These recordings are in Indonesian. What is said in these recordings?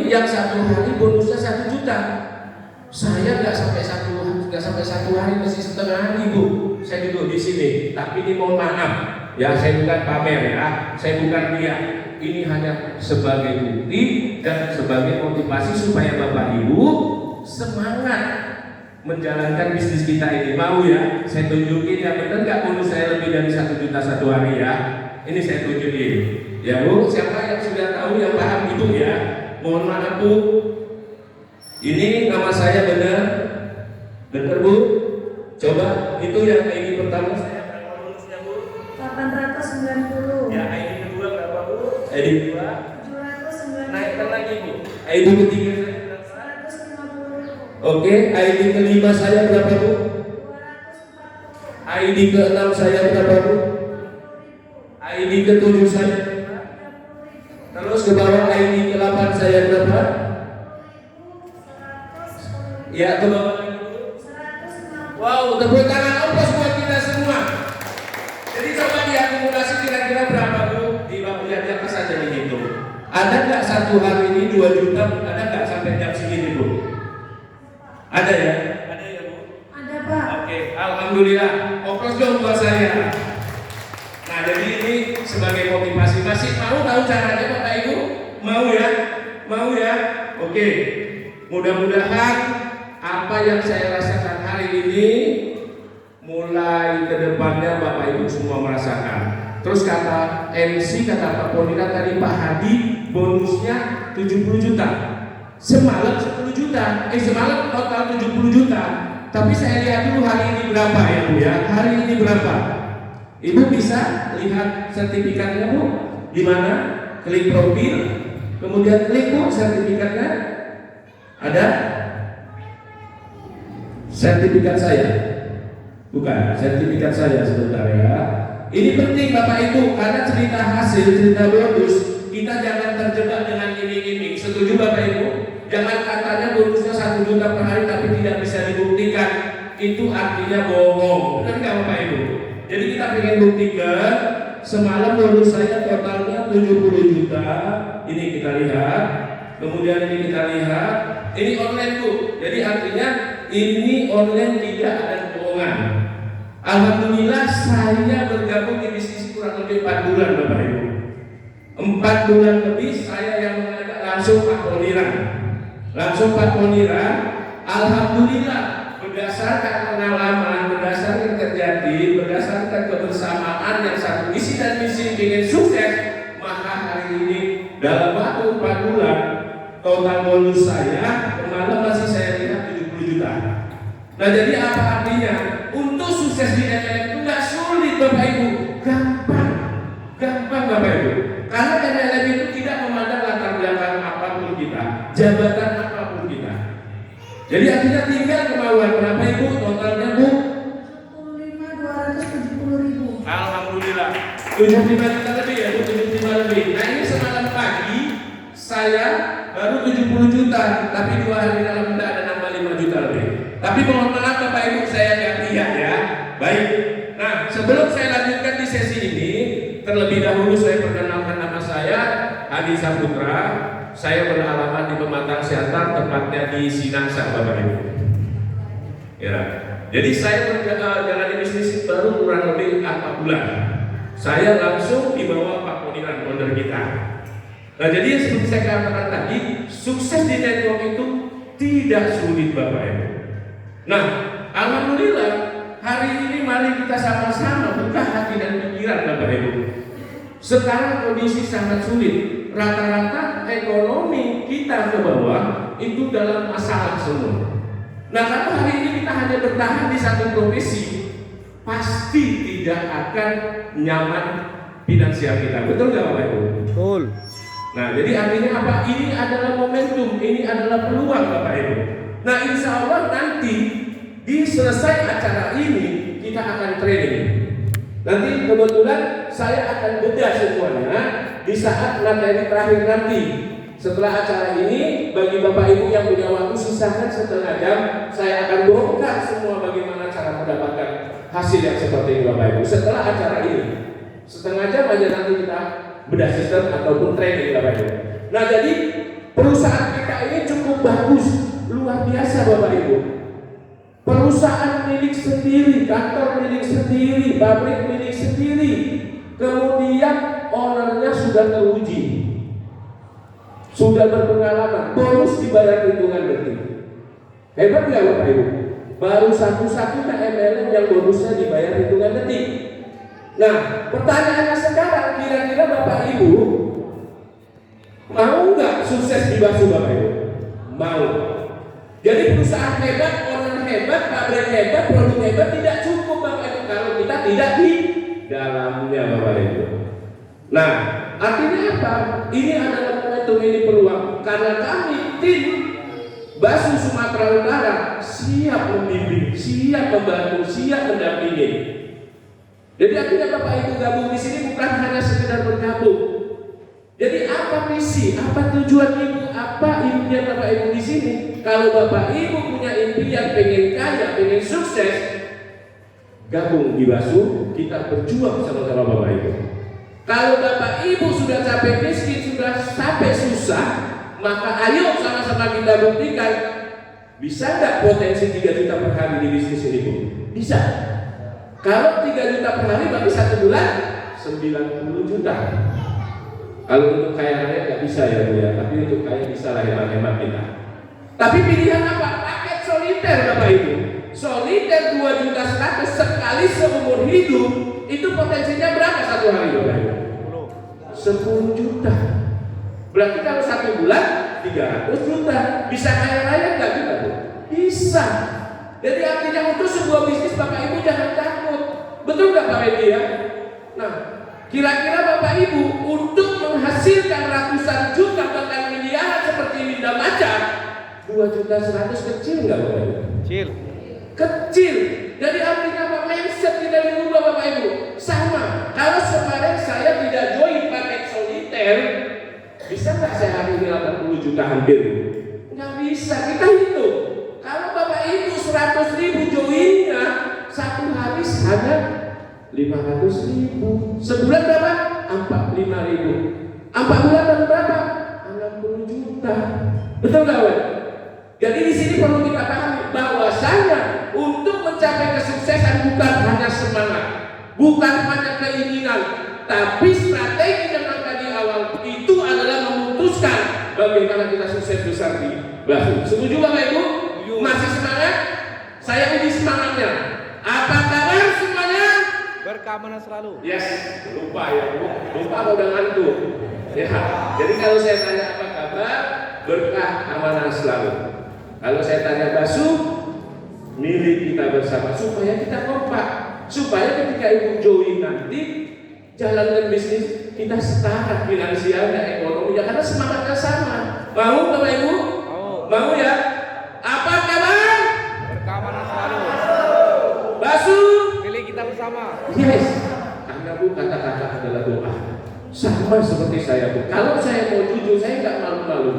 yang 1 hari bonusnya 1 juta. Saya nggak sampai satu hari, masih setengah hari Bu. Saya duduk di sini. Tapi ini mohon maaf, ya saya bukan pamer ya, saya bukan lihat. Ini hanya sebagai bukti dan sebagai motivasi supaya Bapak Ibu semangat menjalankan bisnis kita ini. Mau ya? Saya tunjukin ya, benar nggak bonus saya lebih dari 1 juta 1 hari ya? Ini saya tunjukin. Ya Bu, siapa yang sudah tahu, yang paham itu ya? Mohon maaf Bu. Ini nama saya benar Bu. Coba itu yang ID pertama saya berapa bonusnya Bu? 890. Ya ID kedua berapa Bu? ID kedua 790. naikkan lagi Bu. ID ketiga saya berapa? 150. Oke, ID kelima saya berapa Bu? 240. ID keenam saya berapa Bu? ID ketujuh saya berapa? Terus ke bawah ID ke-8 saya berapa? Ya, ke bawah lagi Bu. 150. Wow, tepuk tangan aplaus buat kita semua. Jadi coba diakumulasi kira-kira berapa Bu? Lihat di atas saja dihitung. Ada nggak 1 hari ini 2 juta? Ada nggak sampai jam segini Bu? Ada ya? Ada ya Bu? Ada Pak. Oke, alhamdulillah. Aplaus dong buat saya. Nah, jadi ini sebagai motivasi. Masih mau tahu caranya Bapak Ibu? Mau ya? Mau ya? Oke. Mudah-mudahan apa yang saya rasakan hari ini mulai ke depannya Bapak Ibu semua merasakan. Terus kata MC, kata Pak Ponira tadi, Pak Hadi bonusnya 70 juta. Semalam 10 juta. Semalam total 70 juta. Tapi saya lihat dulu hari ini berapa ya Bu ya? Hari ini berapa? Ibu bisa lihat sertifikatnya Bu? Di mana? Klik profil, kemudian klik Bu sertifikatnya. Ada? Sertifikat saya. Bukan, sertifikat saya sebentar ya. Ini penting Bapak Ibu, karena cerita hasil, cerita bonus, kita jangan terjebak dengan iming-iming. Setuju Bapak Ibu? Jangan katanya bonusnya 1 juta per hari tapi tidak bisa dibuktikan. Itu artinya bohong. Benar nggak Bapak Ibu? Jadi kita ingin buktikan, semalam bonus saya totalnya 70 juta. Ini kita lihat. Kemudian ini kita lihat. Ini online Bu. Jadi artinya ini online, tidak ada bohongan. Alhamdulillah saya bergabung di bisnis kurang lebih 4 bulan Bapak Ibu. 4 bulan lebih saya yang mengajak langsung Pak Ponira. Langsung Pak Ponira. Alhamdulillah berdasarkan pengalaman, berdasarkan terjadi, berdasarkan kebersamaan yang satu visi dan misi ingin sukses, maka hari ini dalam waktu 4 bulan total bonus saya kemarin masih saya lihat 70 juta. Nah jadi apa artinya? Untuk sukses di MLM itu nggak sulit Bapak Ibu, gampang Bapak Ibu. Karena MLM itu tidak memandang latar belakang apapun kita, jabatan apapun kita. Jadi artinya tinggal kemauan. Berapa Ibu totalnya Bu? 75.270.000. Alhamdulillah 75 juta lebih ya Bu, 75 lebih. Nah ini semalam pagi saya baru 70 juta, tapi 2 hari dalam tidak ada nambah 5 juta lebih. Tapi mohon maaf Bapak Ibu, saya nggak lihat ya. Baik. Nah sebelum saya lanjutkan di sesi ini, terlebih dahulu saya perkenalkan nama saya Hadi Saputra. Saya beralamat di Pematang Siantar, tepatnya di Sinangsa Bapak Ibu. Ya. Jadi saya menjalani bisnis baru kurang lebih 4 bulan. Saya langsung dibawa Pak Ponira, founder kita. Nah jadi seperti saya katakan tadi, sukses di network itu tidak sulit Bapak Ibu. Nah alhamdulillah hari ini mari kita sama-sama buka hati dan pikiran Bapak Ibu. Sekarang kondisi sangat sulit. Rata-rata ekonomi kita ke bawah itu dalam masalah semua. Nah kalau hari ini kita hanya bertahan di satu profesi, pasti tidak akan nyaman finansial kita. Betul nggak Bapak Ibu? Betul. Nah jadi artinya apa? Ini adalah momentum, ini adalah peluang Bapak Ibu. Nah insya Allah nanti di selesai acara ini kita akan training. Nanti kebetulan saya akan bedah semuanya di saat materi terakhir nanti. Setelah acara ini, bagi Bapak Ibu yang punya waktu sisakan setengah jam, saya akan bongkar semua bagaimana cara mendapatkan hasil yang seperti ini Bapak Ibu. Setelah acara ini, setengah jam aja nanti kita bedah sistem ataupun training Bapak Ibu. Nah jadi Perusahaan kita ini cukup bagus, luar biasa Bapak Ibu. Perusahaan milik sendiri, kantor milik sendiri, pabrik milik sendiri. Kemudian ownernya sudah teruji, sudah berpengalaman, bonus dibayar hitungan detik. Hebat nggak Bapak Ibu? Baru satu-satunya MLM yang bonusnya dibayar hitungan detik. Nah, pertanyaannya sekarang, kira-kira Bapak Ibu mau nggak sukses di Basu Bapak Ibu? Mau. Jadi perusahaan hebat, owner hebat, pabrik hebat, produk hebat tidak cukup Bapak Ibu kalau kita tidak di dalamnya Bapak Ibu. Nah, artinya apa? Ini adalah momentum, ini peluang. Karena kami tim Basu Sumatera Utara siap membimbing, siap membantu, siap mendampingi. Jadi akhirnya Bapak Ibu gabung di sini bukan hanya sekedar bergabung. Jadi apa misi, apa tujuan Ibu, apa impian Bapak Ibu di sini? Kalau Bapak Ibu punya impian, pengen kaya, pengen sukses, gabung di Basu, kita berjuang sama-sama Bapak Ibu. Kalau Bapak Ibu sudah capek miskin, sudah sampai susah, maka ayo sama-sama kita buktikan, bisa nggak potensi 3 juta per hari di bisnis ini Bu? Bisa. Kalau 3 juta per hari berarti 1 bulan 90 juta. Kalau untuk kaya raya nggak bisa ya Bu ya, tapi untuk kaya bisa lah hemat-hemat kita. Tapi pilihan apa? Paket soliter Bapak Ibu. Soliter 2.100.000 sekali seumur hidup, itu potensinya berapa satu hari Bapak Ibu? 10 juta. Berarti kalau 1 bulan 300 juta. Bisa kaya raya nggak kita Bu? Bisa. Jadi artinya untuk sebuah bisnis Bapak Ibu jangan takut. Betul nggak Pak Edi ya? Nah, kira-kira Bapak Ibu untuk menghasilkan ratusan juta bahkan miliaran seperti Linda Macan, 2.100.000 kecil nggak Bapak Ibu? Kecil. Kecil. Jadi artinya apa? Mindset tidak dirubah Bapak Ibu. Sama. Kalau kemarin saya tidak join paket soliter, bisa nggak saya hari ini 80 juta hampir? Nggak bisa. Kita hitung. Kalau Bapak Ibu 100.000 joinnya, satu hari hanya 500.000. Sebulan berapa? 45.000. 4 bulan berapa? 60 juta. Betul nggak, Wan? Jadi di sini perlu kita pahami bahwasanya untuk mencapai kesuksesan bukan hanya semangat, bukan hanya keinginan, tapi strategi yang ada di awal itu adalah memutuskan bagaimana kita sukses besar di Basu. Setuju Bapak Ibu? Masih semangat? Saya uji semangatnya. Apa kabar semuanya? Berkeamanan selalu. Yes, lupa ya Bu. Lupa udah ngantuk. Ya. Jadi kalau saya tanya apa kabar, berkah amanah selalu. Kalau saya tanya Basu, milik kita bersama supaya kita kompak, supaya ketika Ibu join nanti jalankan bisnis kita setara finansialnya, ekonominya, karena semangatnya sama. Mau Bapak Ibu? Mau ya? Apa kabar? Berkeamanan selalu. Basu, Pilih kita bersama. yes. Karena Bu kata-kata adalah doa. Sama seperti saya Bu. Kalau saya mau jujur, saya nggak malu-malu.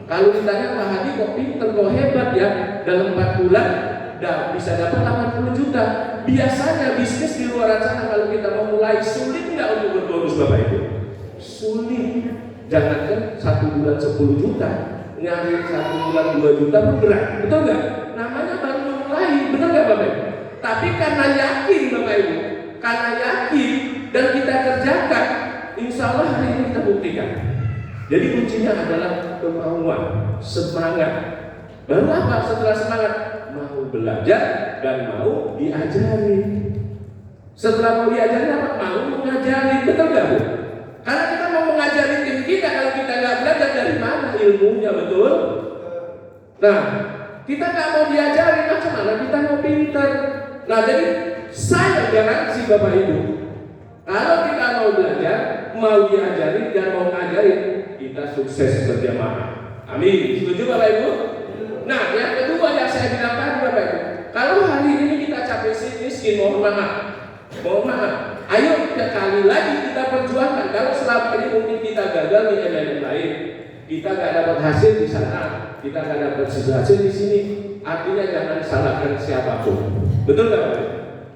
Kalau ditanya Pak Hadi kok pinter, kok hebat ya, dalam 4 bulan bisa dapat 80 juta. Biasanya bisnis di luar sana kalau kita mau mulai sulit nggak untuk berbonus Bapak Ibu? Sulit. Jangankan 1 bulan 10 juta, nyari 1 bulan 2 juta pun berat. Betul nggak? Namanya baru mulai, betul nggak Bapak Ibu? Tapi karena yakin Bapak Ibu, karena yakin dan kita kerjakan, insya Allah hari ini kita buktikan. Jadi kuncinya adalah kemauan, semangat. Baru apa setelah semangat? Mau belajar dan mau diajari. Setelah mau diajari apa? Mau mengajari. Betul nggak Bu? Karena kita mau mengajari tim kita, kalau kita nggak belajar dari mana ilmunya, betul? Nah, kita nggak mau diajari, macam mana kita mau pintar? Nah, jadi saya garansi Bapak Ibu, kalau kita mau belajar, mau diajari dan mau ngajarin, kita sukses berjamaah. Amin. Setuju Bapak Ibu? Nah, yang kedua yang saya bilang tadi Bapak Ibu, kalau hari ini kita capek miskin, mohon maaf. Ayo sekali lagi kita perjuangkan. Kalau selama ini mungkin kita gagal di MLM lain, kita nggak dapat hasil di sana, kita nggak dapat hasil di sini. Artinya jangan salahkan siapapun. Betul nggak Bapak?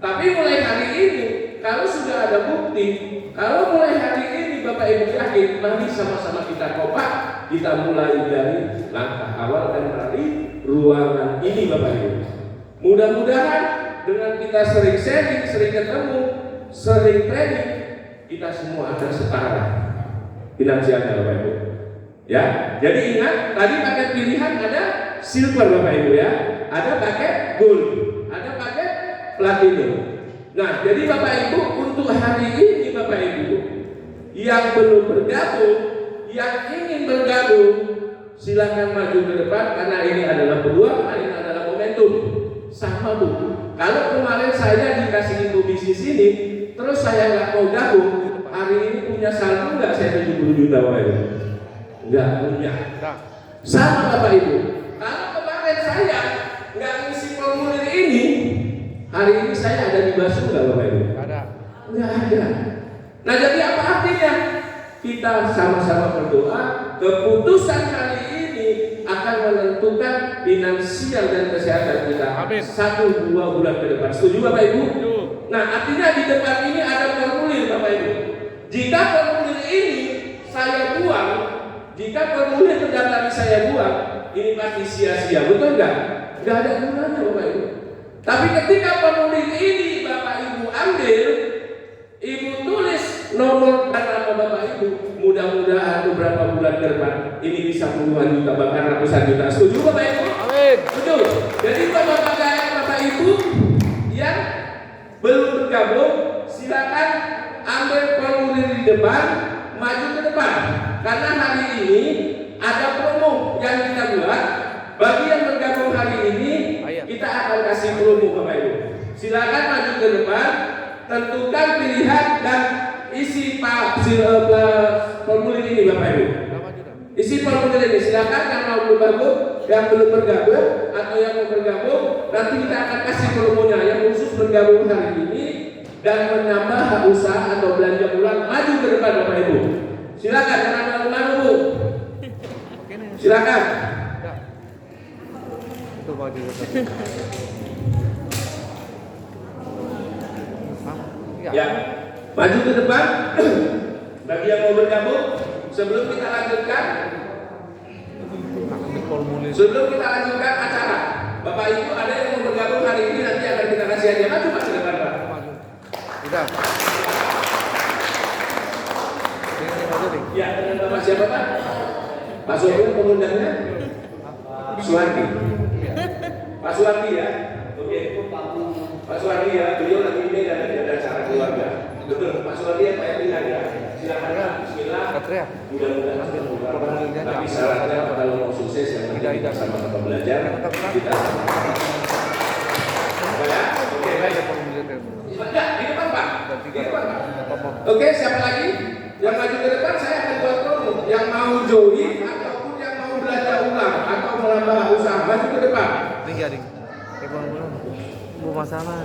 Tapi mulai hari ini, kalau sudah ada bukti, kalau mulai hari ini Bapak Ibu yakin, mari sama-sama kita kompak kita mulai dari langkah awal dan dari ruangan ini Bapak Ibu. Mudah-mudahan dengan kita sering sharing, sering ketemu, sering training, kita semua akan setara finansialnya Bapak Ibu. Ya, jadi ingat tadi paket pilihan ada silver Bapak Ibu ya, ada paket gold, ada paket platinum. Nah, jadi Bapak Ibu untuk hari ini Bapak Ibu yang belum bergabung, yang ingin bergabung, silakan maju ke depan karena ini adalah peluang, ini adalah momentum. Sama Bu, kalau kemarin saya dikasih info bisnis ini, terus saya nggak mau gabung, hari ini punya saldo nggak saya 70 juta Bapak Ibu? Nggak punya. Sama Bapak Ibu, kalau kemarin saya nggak ngisi formulir ini, hari ini saya ada di Basu nggak Bapak Ibu? Ada. Nggak ada. Nah jadi apa artinya? Kita sama-sama berdoa, keputusan kali ini akan menentukan finansial dan kesehatan kita. Amin. 1-2 bulan ke depan. Setuju Bapak Ibu? Nah artinya di depan ini ada formulir Bapak Ibu. Jika formulir ini saya buang, jika formulir terdaftar saya buang, ini pasti sia-sia, betul nggak? Nggak ada gunanya Bapak Ibu. Tapi ketika formulir ini Bapak Ibu ambil, Ibu tulis nomor dan nama Bapak Ibu, mudah-mudahan beberapa bulan ke depan ini bisa puluhan juta bahkan ratusan juta. Setuju Bapak Ibu? Amin. Setuju. Jadi Bapak Ibu yang belum bergabung, silakan ambil formulir di depan, maju ke depan. Karena hari ini ada promo yang kita buat. Bagi yang bergabung hari ini, kita akan kasih promo Bapak Ibu. Silakan maju ke depan, tentukan pilihan dan isi formulir ini Bapak Ibu. Isi formulir ini silakan yang mau bergabung, yang belum bergabung atau yang mau bergabung, nanti kita akan kasih promonya yang khusus bergabung hari ini dan menambah hak usaha atau belanja bulan. Maju ke depan Bapak Ibu. Silakan jangan malu-malu Bu. Silakan. Itu baju. Ya, maju ke depan. Bagi yang mau bergabung, sebelum kita lanjutkan acara, Bapak Ibu ada yang mau bergabung hari ini nanti akan kita kasih hadiah. Maju Pak ke depan Pak. Tidak. Ya, dengan Bapak siapa Pak? Pak Sohun pengundangnya? Suwardi. Pak Suwardi ya. Oke. Pak Suwardi ya, beliau lagi ini ada acara keluarga. Betul, Pak Suwardi ya Pak yang bilang ya. Silakan Bismillah. Mudah-mudahan. Tapi syaratnya kalau mau sukses yang penting kita sama-sama belajar. Kita apa ya? Oke, baik. Ya, di depan Pak. Di depan Pak. Oke, siapa lagi? Yang maju ke depan saya akan buat promo. Yang mau join ataupun yang mau belajar ulang atau menambah usaha maju ke depan. Bu masalah.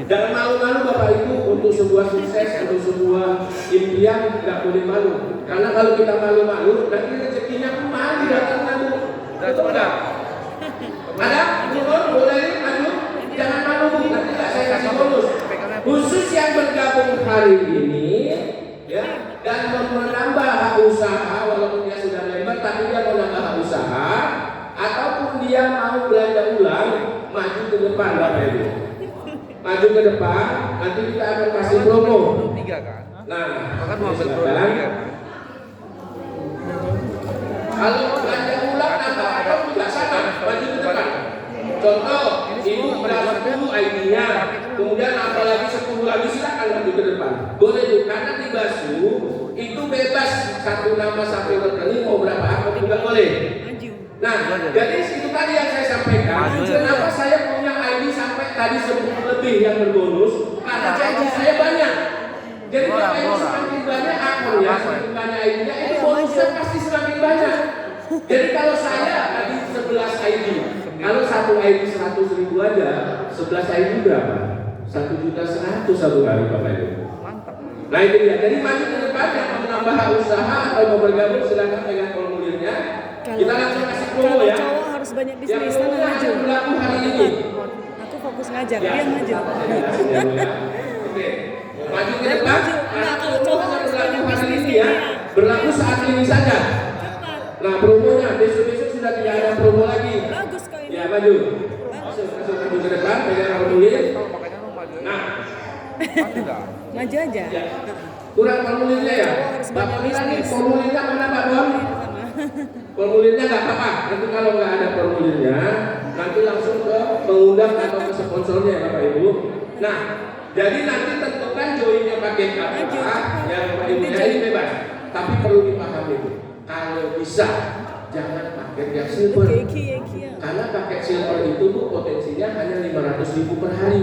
Jangan malu-malu Bapak Ibu untuk sebuah sukses, untuk sebuah impian tidak boleh malu. Karena kalau kita malu-malu, nanti rezekinya kembali datangnya Bu. Betul nggak? Ada? Boleh maju? Jangan malu Bu, nanti saya kasih bonus. Khusus yang bergabung hari ini, ya, dan menambah hak usaha, walaupun dia sudah member, tapi dia mau nambah hak usaha, ataupun dia mau belanja ulang, maju ke depan Bapak Ibu. Maju ke depan, nanti kita akan kasih promo. Nah, silakan. Kalau belanja ulang nambah atau tidak sama, maju ke depan. Contoh, Ibu udah 10 ID-nya, kemudian apalagi 10 lagi silakan maju ke depan. Boleh Bu, karena di Basu itu bebas satu nama satu rekening mau berapa akun juga boleh. Nah, jadi itu tadi yang saya sampaikan. Kenapa saya punya ID sampai tadi 10 lebih yang berbonus? Karena janji saya banyak. Jadi kalau ID semakin banyak akunnya, semakin banyak ID-nya, itu bonusnya pasti semakin banyak. Jadi kalau saya tadi 11 ID, kalau satu ID 100.000 aja, 11 ID berapa? 1.100.000 satu hari Bapak Ibu. Nah itu dia. Jadi maju ke depan yang mau menambah usaha atau mau bergabung silakan pegang formulirnya. Kita langsung kasih promo ya. Cowok harus banyak bisnis, tangan maju. Berlaku hari ini. Aku fokus ngajar, dia maju. Oke. Maju ke depan. Nah, kalau cowok harus banyak hari bisnis ini ya. Berlaku saat ini saja. Cepat. Nah, promonya besok-besok sudah tidak ada promo lagi. Bagus kok ini. Ya, maju. Masuk ke depan, pegang formulir. Makanya lu maju. Nah, Maju dah. Maju aja. ya. Kurang formulirnya ya. Harus Bapak banyak bilang nih bisnis. formulirnya mana Pak Bon? Sama. Formulirnya nggak apa-apa. Nanti kalau nggak ada formulirnya, nanti langsung ke pengundang atau ke sponsornya ya Bapak Ibu. Nah, jadi nanti tentukan joinnya pakai apa? Ya Bapak Ibu ya, ini bebas. Tapi perlu dipahami itu. Kalau bisa jangan pakai yang silver. Iki ya. Karena pakai silver itu Bu potensinya hanya 500.000 per hari.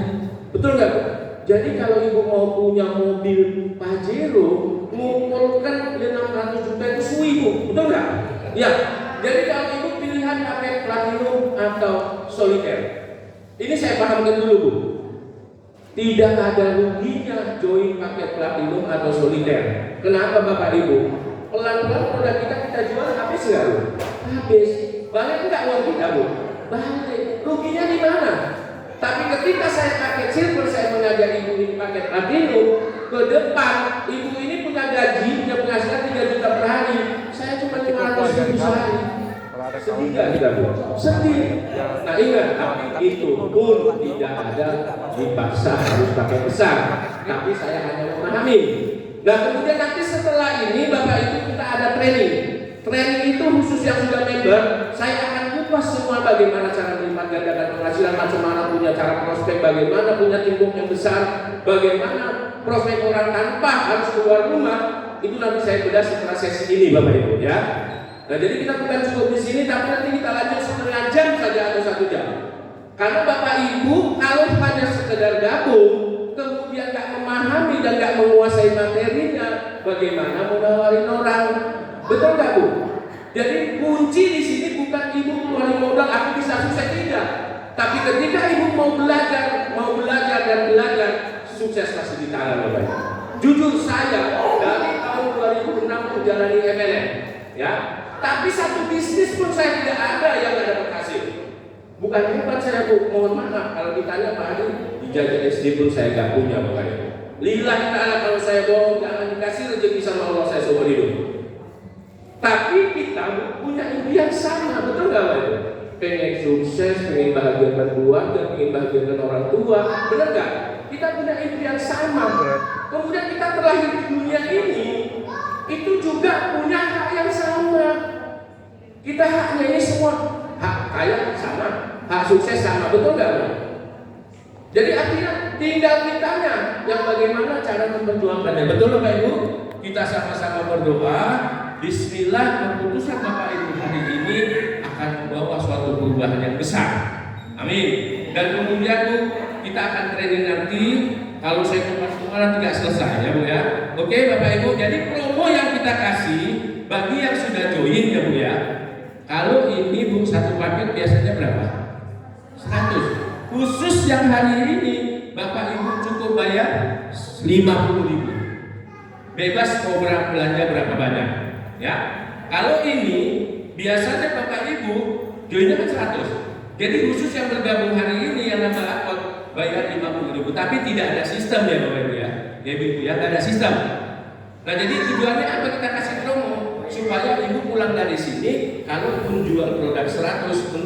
Betul nggak Bu? Jadi kalau Ibu mau punya mobil Pajero, mengumpulkan 600 juta itu suwi Bu. Betul nggak? Ya. Jadi kalau Ibu pilihan pakai platinum atau soliter. Ini saya pahamkan dulu Bu. Tidak ada ruginya join pakai platinum atau soliter. Kenapa Bapak Ibu? Pelan-pelan produk kita jual habis nggak Bu? Habis. Balik enggak uang kita Bu? Balik. Ruginya di mana? Tapi ketika saya pakai silver, saya mengajak ibu ini pakai platinum, ke depan ibu ini punya gaji, punya penghasilan 3 juta per hari. Saya cuma 500.000 sehari. Sedih nggak kita Bu? Sedih. Nah ingat, tapi itu pun tidak ada dipaksa harus pakai besar. Tapi saya hanya memahami. Nah kemudian nanti setelah ini Bapak Ibu kita ada training. Training itu khusus yang sudah member. Saya akan kupas semua bagaimana cara melipat gandakan penghasilan, macam mana punya cara prospek, bagaimana punya timbuk yang besar, bagaimana prospek orang tanpa harus keluar rumah. Itu nanti saya bedah setelah sesi ini Bapak Ibu ya. Nah jadi kita bukan cukup di sini, tapi nanti kita lanjut setengah jam saja atau 1 jam. Karena Bapak Ibu kalau hanya sekedar gabung, kemudian nggak memahami dan nggak menguasai materinya, bagaimana mau nawarin orang? Betul nggak Bu? Jadi kunci di sini bukan ibu keluarin modal aku bisa sukses, tidak. Tapi ketika ibu mau belajar dan belajar, sukses pasti di tangan Bapak. Jujur saya dari tahun 2006 menjalani MLM, ya. Tapi satu bisnis pun saya tidak ada yang ada berhasil. Bukan hebat saya Bu, mohon maaf kalau ditanya Pak Adi, dijajah SD pun saya nggak punya Bapak. Lillahi ta'ala kalau saya bohong jangan dikasih rezeki sama Allah saya seumur hidup. Tapi kita punya impian sama, betul nggak Pak? Pengen sukses, pengen bahagiakan keluarga, pengen bahagiakan orang tua, benar nggak? Kita punya impian sama. Kemudian kita terlahir di dunia ini, itu juga punya hak yang sama. Kita haknya ini semua, hak kaya sama, hak sukses sama, betul nggak Pak? Jadi artinya tinggal kitanya yang bagaimana cara memperjuangkannya, betul Bapak Ibu? Kita sama-sama berdoa. Bismillah, keputusan Bapak Ibu hari ini akan membawa suatu perubahan yang besar. Amin. Dan kemudian Bu, kita akan training nanti. Kalau saya kupas nanti tidak selesai ya Bu ya. Oke Bapak Ibu, jadi promo yang kita kasih bagi yang sudah join ya Bu ya. Kalau ini Bu satu paket biasanya berapa? 100. Khusus yang hari ini Bapak Ibu cukup bayar 50.000. Bebas mau belanja berapa banyak. Ya, kalau ini biasanya Bapak Ibu joinnya kan 100. Jadi khusus yang bergabung hari ini yang nambah akun bayar 50.000. Tapi tidak ada sistem ya Bapak Ibu ya. Ya Ibu ya, tidak ada sistem. Nah jadi tujuannya apa kita kasih promo supaya Ibu pulang dari sini kalau pun jual produk 100